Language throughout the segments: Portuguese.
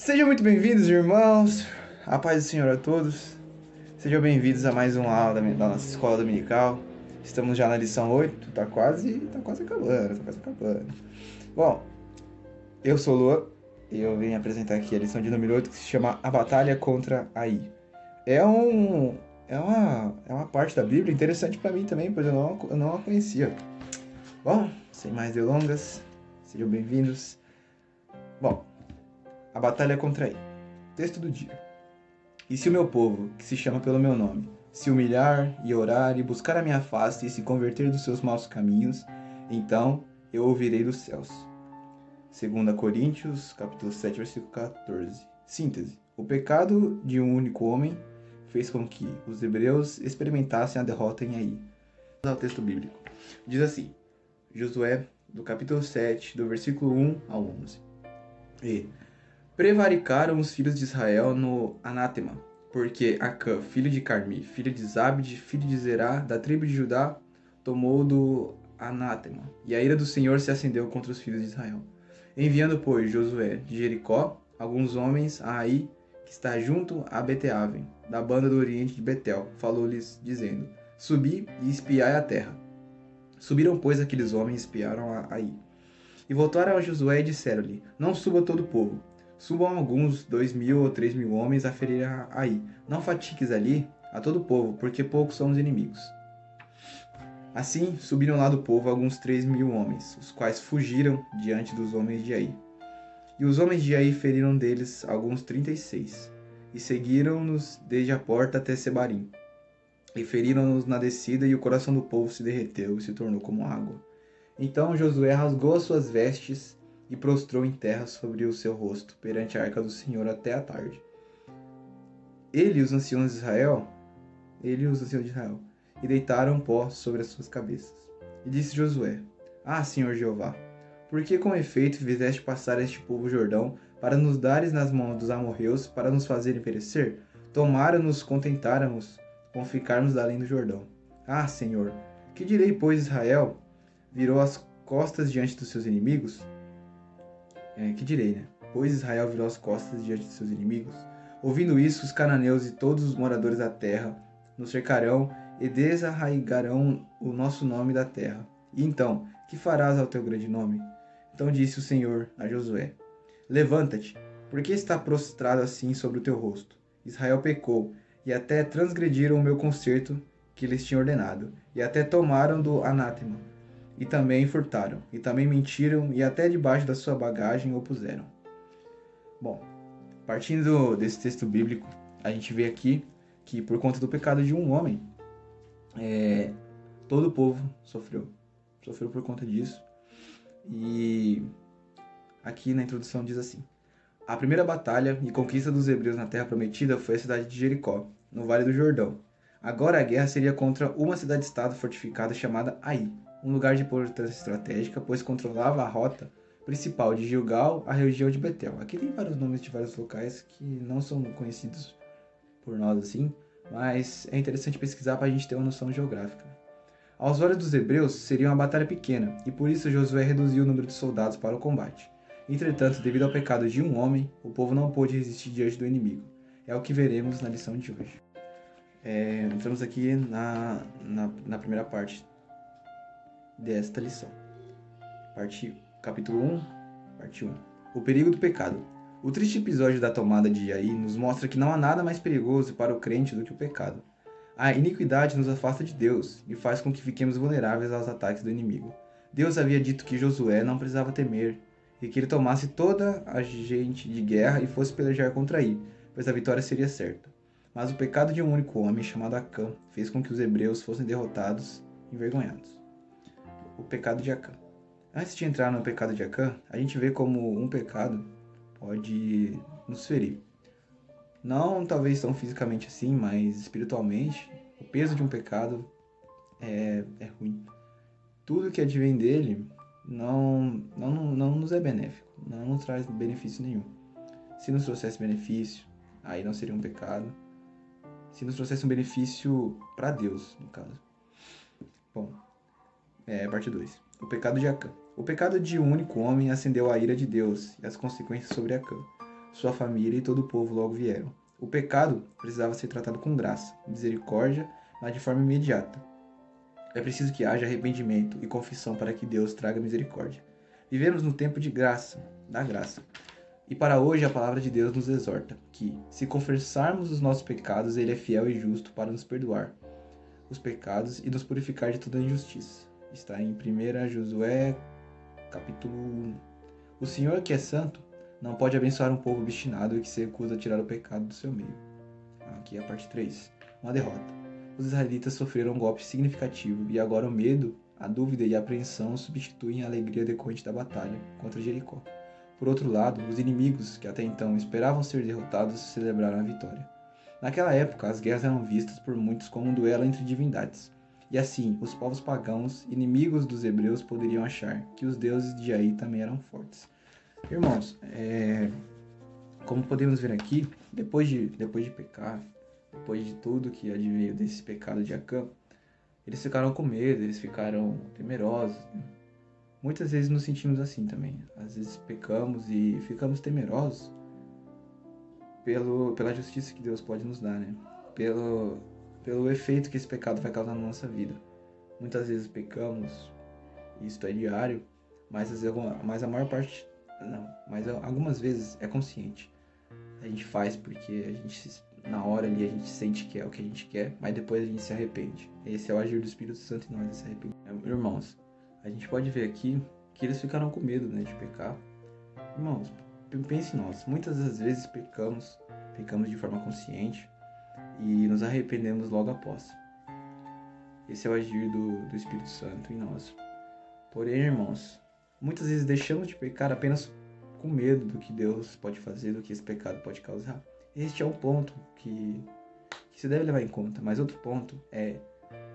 Sejam muito bem-vindos, irmãos. A paz do Senhor a todos. Sejam bem-vindos a mais uma aula da nossa escola dominical. Estamos já na lição 8. Tá quase acabando. Bom, eu sou o Luan e eu vim apresentar aqui a lição de número 8, que se chama A Batalha contra Ai. É um é uma parte da Bíblia interessante para mim também, pois eu não a conhecia. Bom, sem mais delongas, sejam bem-vindos. Bom, a batalha contra Ai. Texto do dia. E se o meu povo, que se chama pelo meu nome, se humilhar e orar e buscar a minha face e se converter dos seus maus caminhos, então eu ouvirei dos céus. 2 Coríntios, capítulo 7, versículo 14. Síntese. O pecado de um único homem fez com que os hebreus experimentassem a derrota em Ai. Vamos ao texto bíblico. Diz assim, Josué, do capítulo 7, do versículo 1 ao 11. E prevaricaram os filhos de Israel no anátema, porque Acã, filho de Carmi, filho de Zabde, filho de Zerá, da tribo de Judá, tomou do anátema, e a ira do Senhor se acendeu contra os filhos de Israel. Enviando, pois, Josué de Jericó, alguns homens a Ai, que está junto a Beteaven, da banda do oriente de Betel, falou-lhes, dizendo, subi e espiai a terra. Subiram, pois, aqueles homens e espiaram a Ai. E voltaram a Josué e disseram-lhe, não suba todo o povo, subam alguns 2.000 ou 3.000 homens a ferir a Ai. Não fatigues ali a todo o povo, porque poucos são os inimigos. Assim, subiram lá do povo alguns 3.000 homens, os quais fugiram diante dos homens de Ai. E os homens de Ai feriram deles alguns 36, e seguiram-nos desde a porta até Sebarim. E feriram-nos na descida, e o coração do povo se derreteu e se tornou como água. Então Josué rasgou as suas vestes e prostrou em terra sobre o seu rosto, perante a arca do Senhor até a tarde. Ele e os anciãos de Israel, e deitaram pó sobre as suas cabeças. E disse Josué, Senhor Jeová, por que com efeito fizeste passar este povo Jordão, para nos dares nas mãos dos amorreus, para nos fazerem perecer? Tomara-nos contentáramos com ficarmos além do Jordão. Senhor, que direi, pois, Israel? Virou as costas diante dos seus inimigos? Que direi, né? Pois Israel virou as costas diante de seus inimigos. Ouvindo isso, os cananeus e todos os moradores da terra nos cercarão e desarraigarão o nosso nome da terra. E então, que farás ao teu grande nome? Então disse o Senhor a Josué, levanta-te, porque está prostrado assim sobre o teu rosto? Israel pecou, e até transgrediram o meu concerto que lhes tinha ordenado, e até tomaram do anátema, e também furtaram, e também mentiram, e até debaixo da sua bagagem o puseram. Bom, partindo desse texto bíblico, a gente vê aqui que por conta do pecado de um homem, todo o povo sofreu por conta disso. E aqui na introdução diz assim, a primeira batalha e conquista dos hebreus na terra prometida foi a cidade de Jericó, no Vale do Jordão. Agora a guerra seria contra uma cidade-estado fortificada chamada Ai, um lugar de importância estratégica, pois controlava a rota principal de Gilgal à região de Betel. Aqui tem vários nomes de vários locais que não são conhecidos por nós assim, mas é interessante pesquisar para a gente ter uma noção geográfica. Aos olhos dos hebreus, seria uma batalha pequena, e por isso Josué reduziu o número de soldados para o combate. Entretanto, devido ao pecado de um homem, o povo não pôde resistir diante do inimigo. É o que veremos na lição de hoje. Entramos aqui na primeira parte desta lição. Capítulo 1, parte 1. O perigo do pecado. O triste episódio da tomada de Ai nos mostra que não há nada mais perigoso para o crente do que o pecado. A iniquidade nos afasta de Deus e faz com que fiquemos vulneráveis aos ataques do inimigo. Deus havia dito que Josué não precisava temer e que ele tomasse toda a gente de guerra e fosse pelejar contra Ai, pois a vitória seria certa. Mas o pecado de um único homem, chamado Acã, fez com que os hebreus fossem derrotados e envergonhados. O pecado de Acã. Antes de entrar no pecado de Acã, a gente vê como um pecado pode nos ferir. Não talvez tão fisicamente assim, mas espiritualmente, o peso de um pecado é ruim. Tudo que advém dele não nos é benéfico, não nos traz benefício nenhum. Se nos trouxesse benefício, aí não seria um pecado. Se nos trouxesse um benefício para Deus, no caso. Bom, parte 2. O pecado de Acã. O pecado de um único homem acendeu a ira de Deus e as consequências sobre Acã. sua família e todo o povo logo vieram. O pecado precisava ser tratado com graça, misericórdia, mas de forma imediata. É preciso que haja arrependimento e confissão para que Deus traga misericórdia. Vivemos no tempo de graça, da graça. E para hoje a palavra de Deus nos exorta que, se confessarmos os nossos pecados, Ele é fiel e justo para nos perdoar os pecados e nos purificar de toda injustiça. Está em 1 Josué, capítulo 1. O Senhor, que é santo, não pode abençoar um povo obstinado e que se recusa a tirar o pecado do seu meio. Aqui é a parte 3. Uma derrota. Os israelitas sofreram um golpe significativo e agora o medo, a dúvida e a apreensão substituem a alegria decorrente da batalha contra Jericó. Por outro lado, os inimigos, que até então esperavam ser derrotados, celebraram a vitória. Naquela época, as guerras eram vistas por muitos como um duelo entre divindades. E assim, os povos pagãos, inimigos dos hebreus, poderiam achar que os deuses de Aí também eram fortes. Irmãos, como podemos ver aqui, depois de pecar, depois de tudo que adveio desse pecado de Acã, eles ficaram com medo, eles ficaram temerosos. Né? Muitas vezes nos sentimos assim também. Às vezes pecamos e ficamos temerosos pela justiça que Deus pode nos dar, né? Pelo efeito que esse pecado vai causar na nossa vida. Muitas vezes pecamos, e isso é diário, mas a maior parte não, mas algumas vezes é consciente. A gente faz porque a gente, na hora ali, a gente sente que é o que a gente quer, mas depois a gente se arrepende. Esse é o agir do Espírito Santo em nós, se arrepende. Irmãos, a gente pode ver aqui que eles ficaram com medo, né, de pecar. Irmãos, pense em nós. Muitas das vezes pecamos de forma consciente e nos arrependemos logo após. Esse é o agir do Espírito Santo em nós. Porém, irmãos, muitas vezes deixamos de pecar apenas com medo do que Deus pode fazer, do que esse pecado pode causar. Este é um ponto que se deve levar em conta. Mas outro ponto é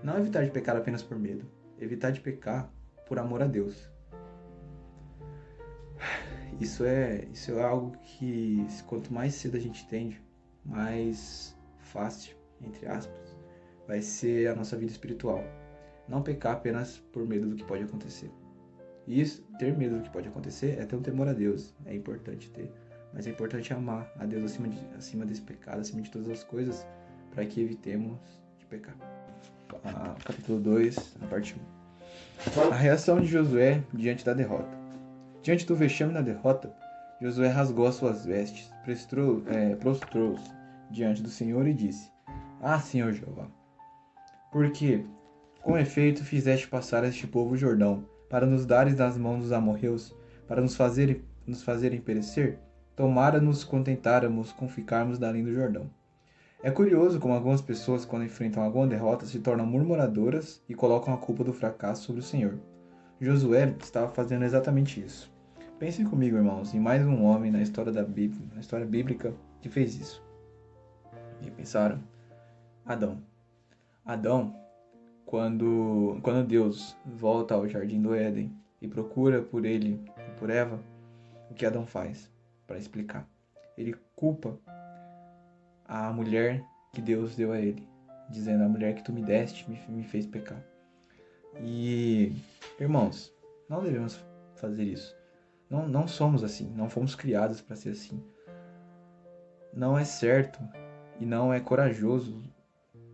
não evitar de pecar apenas por medo. Evitar de pecar por amor a Deus. Isso é algo que, quanto mais cedo a gente entende, mais fácil, entre aspas, vai ser a nossa vida espiritual. Não pecar apenas por medo do que pode acontecer. E isso, ter medo do que pode acontecer é ter um temor a Deus. É importante ter. Mas é importante amar a Deus acima desse pecado, acima de todas as coisas, para que evitemos de pecar. Capítulo 2, a parte 1. A reação de Josué diante da derrota. Diante do vexame da derrota, Josué rasgou as suas vestes, prostrou-se diante do Senhor e disse: Ah, Senhor Jeová, porque, com efeito, fizeste passar este povo o Jordão, para nos dares nas mãos dos amorreus, para nos fazerem perecer? Tomara nos contentáramos com ficarmos além do Jordão. É curioso como algumas pessoas, quando enfrentam alguma derrota, se tornam murmuradoras e colocam a culpa do fracasso sobre o Senhor. Josué estava fazendo exatamente isso. Pensem comigo, irmãos, em mais um homem na história bíblica, que fez isso. E pensaram? Adão. Adão, quando Deus volta ao jardim do Éden e procura por ele e por Eva, o que Adão faz? Para explicar. Ele culpa a mulher que Deus deu a ele, dizendo: a mulher que tu me deste me fez pecar. E, irmãos, não devemos fazer isso. Não somos assim, não fomos criados para ser assim. Não é certo e não é corajoso,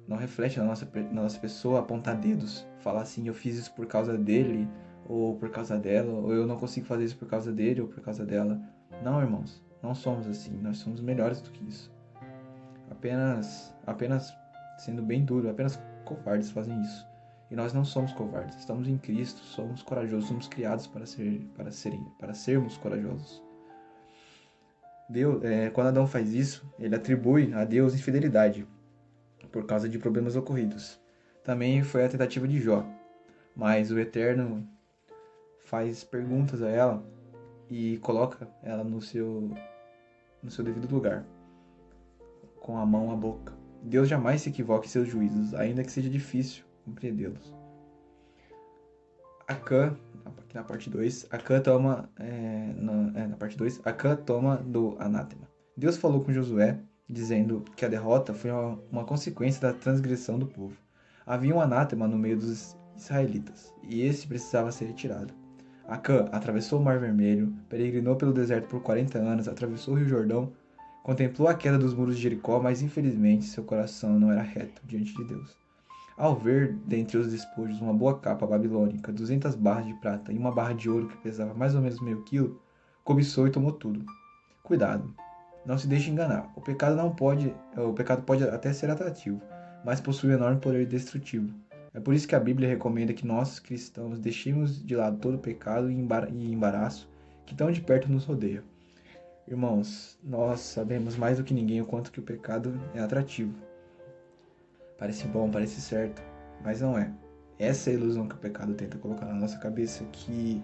não reflete na nossa pessoa apontar dedos, falar assim: eu fiz isso por causa dele, ou por causa dela, ou eu não consigo fazer isso por causa dele ou por causa dela. Não, irmãos, não somos assim, nós somos melhores do que isso. Apenas sendo bem duro, apenas covardes fazem isso. E nós não somos covardes, estamos em Cristo, somos corajosos, somos criados para sermos corajosos. Quando Adão faz isso, ele atribui a Deus infidelidade por causa de problemas ocorridos. Também foi a tentativa de Jó, mas o Eterno faz perguntas a ela e coloca ela no seu devido lugar, com a mão à boca. Deus jamais se equivoca em seus juízos, ainda que seja difícil compreendê-los. Acã, aqui na parte 2, Acã toma do anátema. Deus falou com Josué, dizendo que a derrota foi uma consequência da transgressão do povo. Havia um anátema no meio dos israelitas, e esse precisava ser retirado. Acã atravessou o Mar Vermelho, peregrinou pelo deserto por 40 anos, atravessou o Rio Jordão, contemplou a queda dos muros de Jericó, mas infelizmente seu coração não era reto diante de Deus. Ao ver dentre os despojos uma boa capa babilônica, 200 barras de prata e uma barra de ouro que pesava mais ou menos meio quilo, cobiçou e tomou tudo. Cuidado, não se deixe enganar. O pecado pode até ser atrativo, mas possui um enorme poder destrutivo. É por isso que a Bíblia recomenda que nós, cristãos, deixemos de lado todo pecado e embaraço que tão de perto nos rodeia. Irmãos, nós sabemos mais do que ninguém o quanto que o pecado é atrativo. Parece bom, parece certo, mas não é. Essa é a ilusão que o pecado tenta colocar na nossa cabeça, que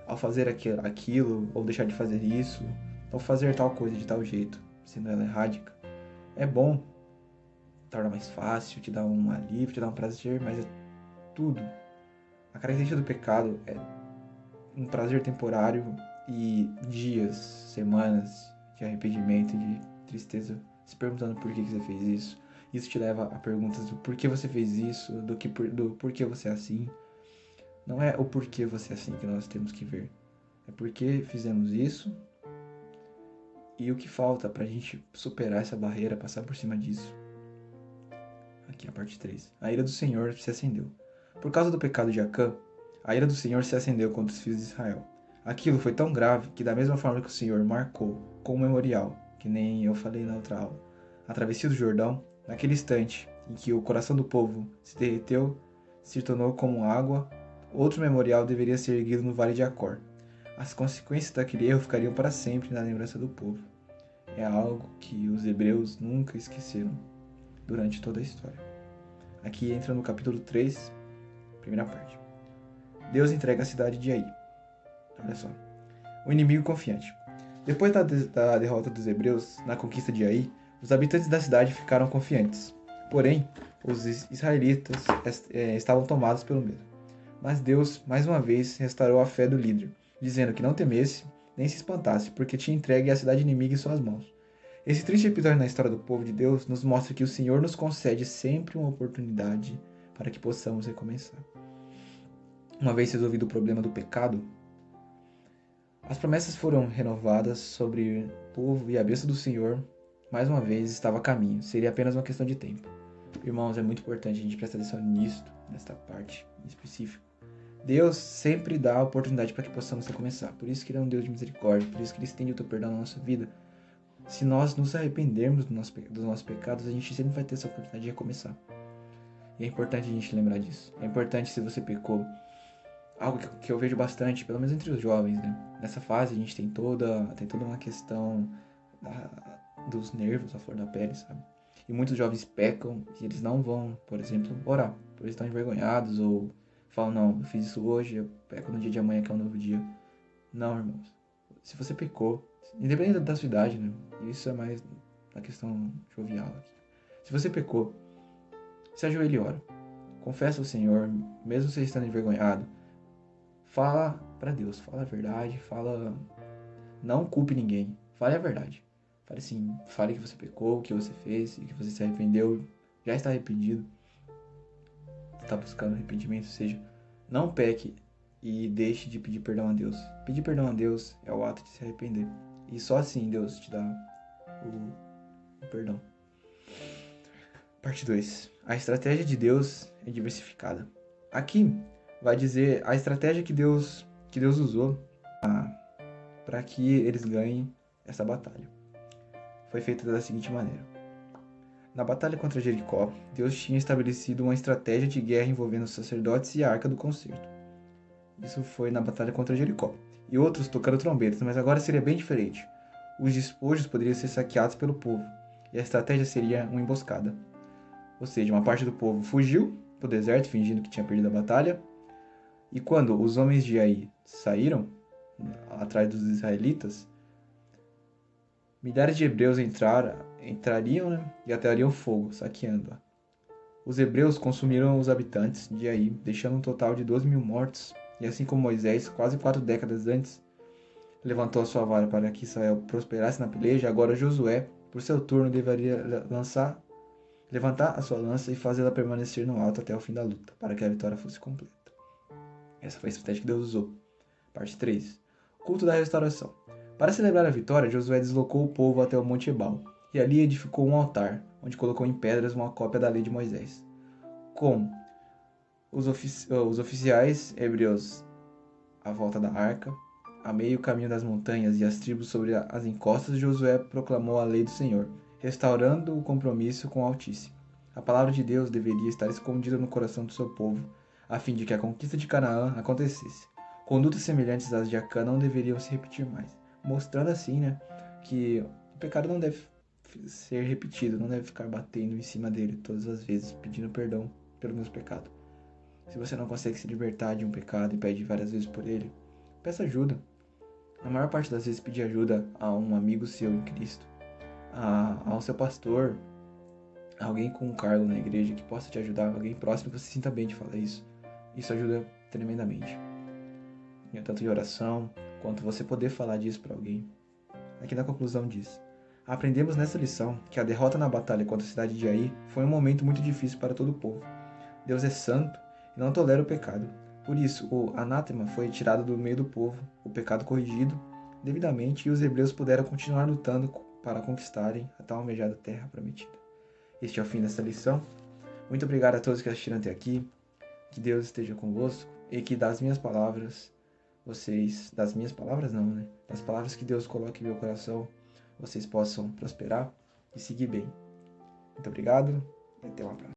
ao fazer aquilo, ou deixar de fazer isso, ou fazer tal coisa de tal jeito, sendo ela errática, é bom, torna mais fácil, te dá um alívio, te dá um prazer, mas é tudo. A característica do pecado é um prazer temporário e dias, semanas de arrependimento e de tristeza, se perguntando por que você fez isso. Isso te leva a perguntas do porquê você fez isso, do porquê você é assim. Não é o porquê você é assim que nós temos que ver. É porque fizemos isso e o que falta pra gente superar essa barreira, passar por cima disso. Aqui a parte 3. A ira do Senhor se acendeu. Por causa do pecado de Acã, a ira do Senhor se acendeu contra os filhos de Israel. Aquilo foi tão grave que, da mesma forma que o Senhor marcou com um memorial, que nem eu falei na outra aula, a travessia do Jordão, naquele instante em que o coração do povo se derreteu, se tornou como água, outro memorial deveria ser erguido no Vale de Acor. As consequências daquele erro ficariam para sempre na lembrança do povo. É algo que os hebreus nunca esqueceram durante toda a história. Aqui entra no capítulo 3, primeira parte. Deus entrega a cidade de Ai. Olha só. O inimigo confiante. Depois da derrota dos hebreus na conquista de Ai, os habitantes da cidade ficaram confiantes. Porém, os israelitas estavam tomados pelo medo. Mas Deus, mais uma vez, restaurou a fé do líder, dizendo que não temesse nem se espantasse, porque tinha entregue a cidade inimiga em suas mãos. Esse triste episódio na história do povo de Deus nos mostra que o Senhor nos concede sempre uma oportunidade para que possamos recomeçar. Uma vez resolvido o problema do pecado, as promessas foram renovadas sobre o povo e a bênção do Senhor, mais uma vez, estava a caminho. Seria apenas uma questão de tempo. Irmãos, é muito importante a gente prestar atenção nisto, nesta parte em específico. Deus sempre dá a oportunidade para que possamos recomeçar. Por isso que Ele é um Deus de misericórdia, por isso que Ele estende o teu perdão na nossa vida. Se nós nos arrependermos dos nossos pecados, a gente sempre vai ter essa oportunidade de recomeçar. E é importante a gente lembrar disso. É importante, se você pecou, algo que eu vejo bastante, pelo menos entre os jovens, né? Nessa fase a gente tem toda uma questão dos nervos, a flor da pele, sabe? E muitos jovens pecam e eles não vão, por exemplo, orar, porque eles estão envergonhados ou falam, não, eu fiz isso hoje, eu peco no dia de amanhã que é um novo dia. Não, irmãos. Se você pecou, independente da sua idade, né? Isso é mais na questão jovial aqui. Se você pecou, se ajoelhe e ora. Confessa ao Senhor, mesmo você estando envergonhado. Fala para Deus, fala a verdade, não culpe ninguém, fale a verdade. Fale assim, fale que você pecou, o que você fez, e que você se arrependeu, já está arrependido, está buscando arrependimento, ou seja, não peque e deixe de pedir perdão a Deus. Pedir perdão a Deus é o ato de se arrepender, e só assim Deus te dá o perdão. Parte 2. A estratégia de Deus é diversificada. Aqui vai dizer a estratégia que Deus usou para que eles ganhem essa batalha. Foi feita da seguinte maneira. Na batalha contra Jericó, Deus tinha estabelecido uma estratégia de guerra envolvendo os sacerdotes e a Arca do Concerto. Isso foi na batalha contra Jericó. E outros tocando trombetas, mas agora seria bem diferente. Os despojos poderiam ser saqueados pelo povo, e a estratégia seria uma emboscada. Ou seja, uma parte do povo fugiu para o deserto, fingindo que tinha perdido a batalha, e quando os homens de Ai saíram atrás dos israelitas, milhares de hebreus entrariam, né, e ateariam fogo, saqueando-a. Os hebreus consumiram os habitantes de Ai, deixando um total de 12 mil mortos, e assim como Moisés, quase 4 décadas antes, levantou a sua vara para que Israel prosperasse na peleja, agora Josué, por seu turno, deveria levantar a sua lança e fazê-la permanecer no alto até o fim da luta, para que a vitória fosse completa. Essa foi a estratégia que Deus usou Parte 3. Culto da restauração. Para celebrar a vitória, Josué deslocou o povo até o Monte Ebal, e ali edificou um altar, onde colocou em pedras uma cópia da lei de Moisés. Com os oficiais hebreus à volta da arca, a meio caminho das montanhas e as tribos sobre as encostas, Josué proclamou a lei do Senhor, restaurando o compromisso com o Altíssimo. A palavra de Deus deveria estar escondida no coração do seu povo, a fim de que a conquista de Canaã acontecesse. Condutas semelhantes às de Acã não deveriam se repetir mais, mostrando assim, que o pecado não deve ser repetido, não deve ficar batendo em cima dele todas as vezes, pedindo perdão pelos meus pecados. Se você não consegue se libertar de um pecado e pede várias vezes por ele, peça ajuda. Na maior parte das vezes, pedir ajuda a um amigo seu em Cristo, ao seu pastor, a alguém com um cargo na igreja que possa te ajudar, alguém próximo que você se sinta bem de falar isso. Isso ajuda tremendamente. Tanto em oração, quanto você poder falar disso para alguém. Aqui na conclusão diz: aprendemos nessa lição que a derrota na batalha contra a cidade de Ai foi um momento muito difícil para todo o povo. Deus é santo e não tolera o pecado. Por isso, o anátema foi tirado do meio do povo, o pecado corrigido devidamente, e os hebreus puderam continuar lutando para conquistarem a tão almejada terra prometida. Este é o fim desta lição. Muito obrigado a todos que assistiram até aqui. Que Deus esteja convosco e que das minhas palavras, das minhas palavras não, das palavras que Deus coloca em meu coração, vocês possam prosperar e seguir bem. Muito obrigado e até uma próxima.